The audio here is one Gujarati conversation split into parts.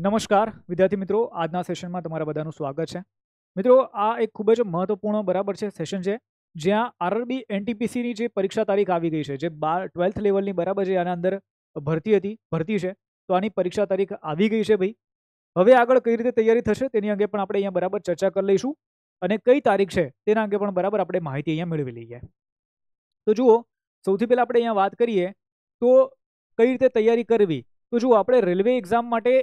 નમસ્કાર વિદ્યાર્થી મિત્રો, આજના સેશનમાં તમારા બધાનું સ્વાગત છે. મિત્રો, આ એક ખૂબ જ મહત્વપૂર્ણ બરાબર છે સેશન છે, જ્યાં આરઆરબી એનટીપીસીની જે પરીક્ષા તારીખ આવી ગઈ છે, જે 12th લેવલની બરાબર છે, આના અંદર ભરતી છે, તો આની પરીક્ષા તારીખ આવી ગઈ છે ભાઈ. હવે આગળ કઈ રીતે તૈયારી થશે તેની અંગે પણ આપણે અહીંયા બરાબર ચર્ચા કરી લઈશું, અને કઈ તારીખ છે તેના અંગે પણ બરાબર આપણે માહિતી અહીંયા મેળવી લઈએ. તો જુઓ, સૌથી પહેલાં આપણે અહીંયા વાત કરીએ તો કઈ રીતે તૈયારી કરવી. તો જુઓ, આપણે રેલવે એક્ઝામ માટે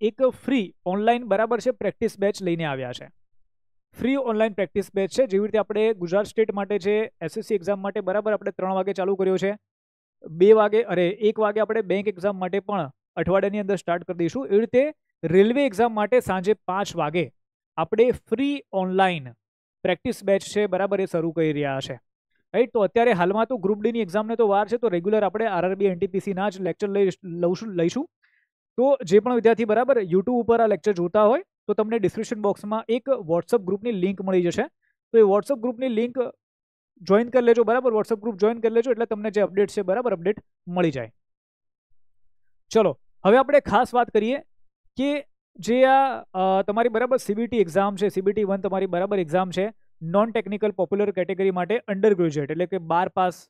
એક ફ્રી ઓનલાઈન બરાબર છે પ્રેક્ટિસ બેચ લઈને આવ્યા છે. ફ્રી ઓનલાઈન પ્રેક્ટિસ બેચ છે, જેવી રીતે આપણે ગુજરાત સ્ટેટ માટે છે, એસએસસી એક્ઝામ માટે બરાબર આપણે 3 વાગે ચાલુ કર્યો છે, 1 વાગે આપણે બેંક એક્ઝામ માટે પણ અઠવાડિયાની અંદર સ્ટાર્ટ કરી દઈશું. એવી રીતે રેલવે એક્ઝામ માટે સાંજે 5 વાગે આપણે ફ્રી ઓનલાઈન પ્રેક્ટિસ બેચ છે બરાબર એ શરૂ કરી રહ્યા છે. રાઈટ, તો અત્યારે હાલમાં તો ગ્રુપ ડીની એક્ઝામને તો વાર છે, તો રેગ્યુલર આપણે આરઆરબી એનટીપીસીના જ લેક્ચર લઈશું. તો જે પણ વિદ્યાર્થી બરાબર યુટ્યુબ ઉપર આ લેક્ચર જોતા હોય તો તમને ડિસ્ક્રિપ્શન બોક્સમાં એક વોટ્સઅપ ગ્રુપની લિંક મળી જશે. તો એ વોટ્સઅપ ગ્રુપની લિંક જોઈન કરી લેજો બરાબર. વોટ્સઅપ ગ્રુપ જોઈન કરી લેજો એટલે તમને જે અપડેટ છે બરાબર અપડેટ મળી જાય. ચલો, હવે આપણે ખાસ વાત કરીએ કે જે આ તમારી બરાબર સીબીટી એક્ઝામ છે, સીબીટી 1 તમારી બરાબર એક્ઝામ છે નોન ટેકનિકલ પોપ્યુલર કેટેગરી માટે અંડર ગ્રેજ્યુએટ એટલે કે 12 પાસ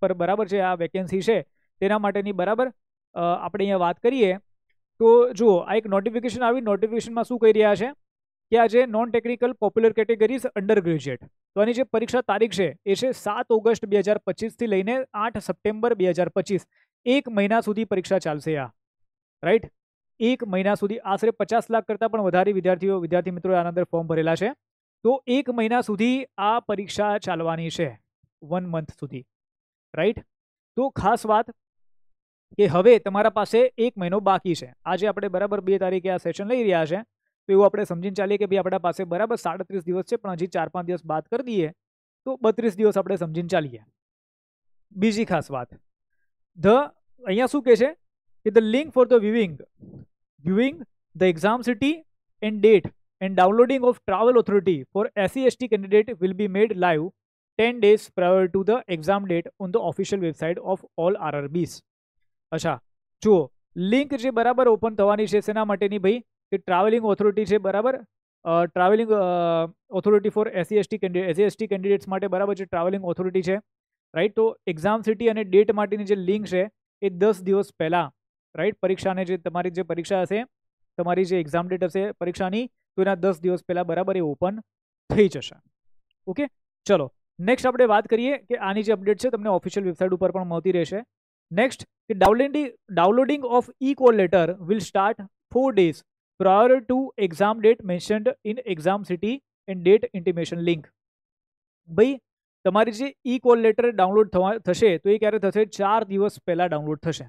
પર બરાબર છે આ વેકેન્સી છે, તેના માટેની બરાબર આપણે અહીંયા વાત કરીએ તો જુઓ, આ એક નોટિફિકેશન આવી. નોટિફિકેશનમાં શું કહી રહ્યા છે કે આ જે non technical popular categories under graduate, તો આની જે પરીક્ષા તારીખ છે એ છે 7 ઓગસ્ટ 2025 થી લઈને 8 સપ્ટેમ્બર 2025. 1 મહિના સુધી પરીક્ષા ચાલશે આ. રાઈટ, 1 મહિના સુધી આશરે 50 લાખ કરતાં પણ વધારે વિદ્યાર્થી મિત્રો આના અંદર ફોર્મ ભરેલા છે. તો 1 મહિના સુધી આ પરીક્ષા ચાલવાની છે, 1 મંથ સુધી. રાઈટ, તો ખાસ વાત કે હવે તમારા પાસે 1 મહિનો બાકી છે. આજે આપણે બરાબર 2 તારીખે આ સેશન લઈ રહ્યા છે, તો એવું આપણે સમજીને ચાલીએ કે ભાઈ આપણા પાસે બરાબર 37 દિવસ છે, પણ હજી 4-5 દિવસ બાદ કરી દઈએ તો 32 દિવસ આપણે સમજીને ચાલીએ. બીજી ખાસ વાત, અહીંયા શું કહે છે કે the link for the viewing the exam city and date and downloading of travel authority for SC/ST candidate will be made live 10 days prior to the exam date on the official website of all RRBs. અચ્છા, જુઓ, લિંક જે બરાબર ઓપન થવાની છે શેના માટેની ભાઈ, કે ટ્રાવેલિંગ ઓથોરિટી છે બરાબર, travelling authority four SC/ST candidates માટે બરાબર છે ટ્રાવેલિંગ ઓથોરિટી છે. રાઈટ, તો એક્ઝામ સિટી અને ડેટ માટેની જે લિંક છે એ 10 દિવસ પહેલાં, રાઈટ, પરીક્ષાને જે તમારી જે પરીક્ષા હશે, તમારી જે એક્ઝામ ડેટ હશે પરીક્ષાની, તો એના 10 દિવસ પહેલાં બરાબર એ ઓપન થઈ જશે. ઓકે, ચલો નેક્સ્ટ આપણે વાત કરીએ કે આની જે અપડેટ છે તમને ઓફિશિયલ વેબસાઇટ ઉપર પણ મળતી રહેશે. નેક્સ્ટ, કે downloading of e-call letter will start 4 days prior to exam date mentioned in exam city and date intimation link. ભાઈ, તમારી જે e-call letter ડાઉનલોડ થશે તો એ ક્યારે થશે? 4 દિવસ પહેલા ડાઉનલોડ થશે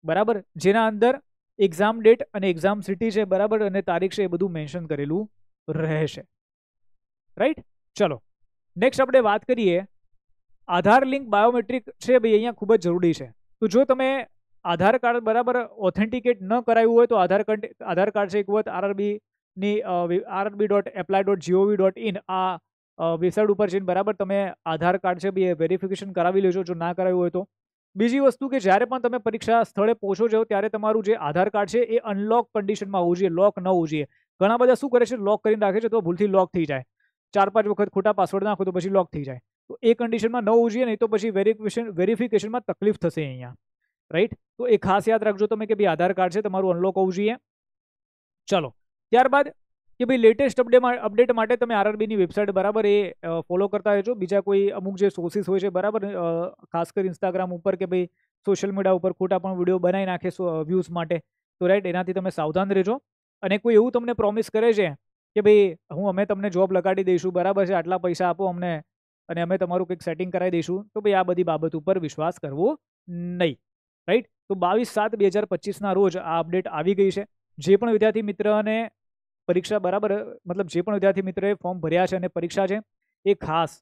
બરાબર, જેના અંદર એક્ઝામ ડેટ અને એક્ઝામ સિટી છે બરાબર અને તારીખ છે એ બધું મેન્શન કરેલું રહેશે. રાઈટ, ચલો નેક્સ્ટ આપણે વાત કરીએ. આધાર લિંક બાયોમેટ્રિક છે ભાઈ, અહીંયા ખૂબ જ જરૂરી છે. તો જો તમે આધાર કાર્ડ બરાબર ઓથેન્ટિકેટ ન કરાવ્યું હોય તો આધાર કાર્ડ છે એક વખત આરઆરબીની rrb.apply.gov.in આ વેબસાઇટ ઉપર જઈને બરાબર તમે આધાર કાર્ડ છે ભાઈ વેરિફિકેશન કરાવી લેજો જો ના કરાવ્યું હોય તો. બીજી વસ્તુ કે જ્યારે પણ તમે પરીક્ષા સ્થળે પહોંચો છો ત્યારે તમારું જે આધાર કાર્ડ છે એ અનલોક કન્ડિશનમાં હોવું જોઈએ, લોક ન હોવું જોઈએ. ઘણા બધા શું કરે છે, લોક કરીને રાખે છે તો ભૂલથી લોક થઈ જાય, 4-5 વખત ખોટા પાસવર્ડ નાખો તો પછી લોક થઈ જાય. તો એ કન્ડિશનમાં ન હોવું જોઈએ, નહીં તો પછી વેરિફિકેશનમાં તકલીફ થશે અહીંયા. રાઈટ, તો એ ખાસ યાદ રાખજો તમે કે ભાઈ આધાર કાર્ડ છે તમારું અનલોક હોવું જોઈએ. ચલો, ત્યારબાદ કે ભાઈ લેટેસ્ટ અપડેટ માટે તમે આરઆરબીની વેબસાઇટ બરાબર એ ફોલો કરતા રહેજો. બીજા કોઈ અમુક જે સોર્સિસ હોય છે બરાબર, ખાસ કરી ઇન્સ્ટાગ્રામ ઉપર કે ભાઈ સોશિયલ મીડિયા ઉપર ખોટા પણ વિડીયો બનાવી નાખે વ્યૂઝ માટે, તો રાઈટ એનાથી તમે સાવધાન રહેજો. અને કોઈ એવું તમને પ્રોમિસ કરે છે કે ભાઈ અમે તમને જોબ લગાડી દઈશું બરાબર છે, આટલા પૈસા આપો અમને અને અમે તમારું કંઈક સેટિંગ કરાવી દઈશું, તો ભાઈ આ બધી બાબત ઉપર વિશ્વાસ કરવો નહીં. રાઈટ, તો 22/7/2025 રોજ આ અપડેટ આવી ગઈ છે. જે પણ વિદ્યાર્થી મિત્રને પરીક્ષા બરાબર મતલબ જે પણ વિદ્યાર્થી મિત્રએ ફોર્મ ભર્યા છે અને પરીક્ષા છે એ ખાસ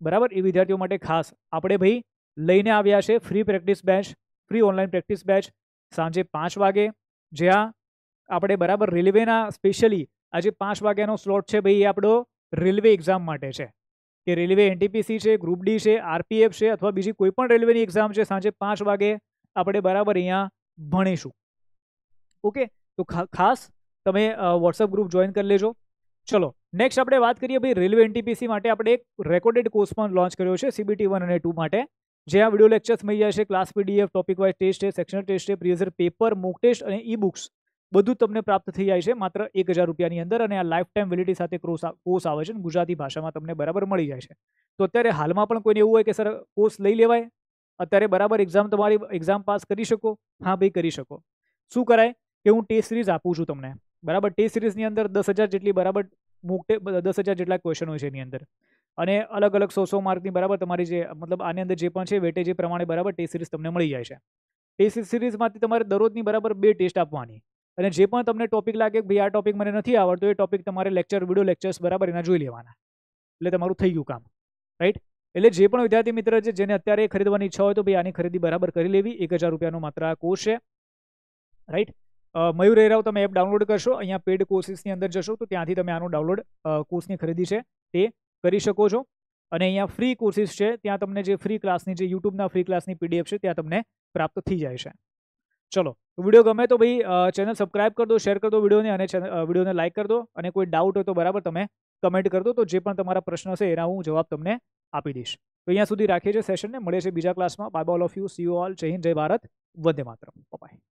બરાબર એ વિદ્યાર્થીઓ માટે ખાસ આપણે ભાઈ લઈને આવ્યા છે free practice batch, free online practice batch સાંજે 5 વાગે, જ્યાં આપણે બરાબર રેલવેના સ્પેશિયલી આજે 5 વાગ્યાનો સ્લોટ છે ભાઈ એ આપણો રેલવે એક્ઝામ માટે છે, કે રેલવે એનટીપીસી છે, ગ્રુપ ડી છે, આરપીએફ છે અથવા બીજી કોઈ પણ રેલવેની એક્ઝામ છે, સાંજે 5 વાગે આપણે બરાબર અહીંયા ભણીશું. ઓકે, તો ખાસ તમે વોટ્સઅપ ગ્રુપ જોઈન કરી લેજો. ચલો નેક્સ્ટ આપણે વાત કરીએ ભાઈ રેલવે એનટીપીસી માટે આપણે એક રેકોર્ડેડ કોર્સ પણ લોન્ચ કર્યો છે CBT 1 અને 2 માટે, જે આ વિડીયો લેક્ચર્સ મળી જશે, class PDF, topic wise test છે, સેક્શનલ ટેસ્ટ છે, પ્રીવિયસ પેપર, મોક ટેસ્ટ અને ઈ બુક્સ બધું તમને પ્રાપ્ત થઈ જાય છે માત્ર 1000 રૂપિયાની અંદર. અને આ લાઈફ ટાઈમ વેલિડિટી સાથે કોર્સ આવે છે, ગુજરાતી ભાષામાં તમને બરાબર મળી જાય છે. તો અત્યારે હાલમાં પણ કોઈને એવું હોય કે સર કોર્સ લઈ લેવાય, અત્યારે બરાબર તમારી એક્ઝામ પાસ કરી શકો? હા ભાઈ કરી શકો. શું કરાય કે હું ટેસ્ટ સિરીઝ આપું છું તમને, બરાબર. ટેસ્ટ સિરીઝની અંદર 10,000 જેટલી બરાબર 10,000 જેટલા ક્વેશ્ચન હોય છે એની અંદર, અને અલગ અલગ 100 માર્કની બરાબર તમારી જે મતલબ આની અંદર જે પણ છે વેટેજ એ પ્રમાણે બરાબર ટેસ્ટ સિરીઝ તમને મળી જાય છે. ટેસ્ટ સિરીઝમાંથી તમારે દરરોજની બરાબર 2 ટેસ્ટ આપવાની, અને જે પણ તમને ટોપિક લાગે કે ભાઈ આ ટોપિક મને નથી આવડતો, એ ટોપિક તમારે વિડીયો લેક્ચર્સ બરાબર એના જોઈ લેવાના, એટલે તમારું થઈ ગયું કામ, રાઈટ. એટલે જે પણ વિદ્યાર્થી મિત્ર છે જેને અત્યારે ખરીદવાની ઈચ્છા હોય તો ભાઈ આની ખરીદી બરાબર કરી લેવી. 1000 રૂપિયાનો માત્ર આ કોર્સ છે, રાઈટ. મયુર એરાવ તમે એપ ડાઉનલોડ કરશો, અહીંયા પેડ કોર્સિસની અંદર જશો તો ત્યાંથી તમે આનું ડાઉનલોડ કોર્સની ખરીદી છે તે કરી શકો છો. અને અહીંયા ફ્રી કોર્સિસ છે, ત્યાં તમને જે ફ્રી ક્લાસની જે યુટ્યુબના ફ્રી ક્લાસની PDF છે ત્યાં તમને પ્રાપ્ત થઈ જાય છે. ચલો વિડીયો ગમે તો ભાઈ ચેનલ સબસ્ક્રાઇબ કરી દો, શેર કરી દો વિડીયોને, અને વિડીયોને લાઇક કરી દો. અને કોઈ ડાઉટ હોય તો બરાબર તમે કમેન્ટ કરી દો, તો જે પણ તમારા પ્રશ્ન છે એના હું જવાબ તમને આપી દઈશ. તો અહીંયા સુધી રાખીએ છીએ સેશનને, મળીએ છીએ બીજા ક્લાસમાં. Bye all of you, see you all. જય હિન્દ, જય ભારત, વંદે માતરમ, બાય.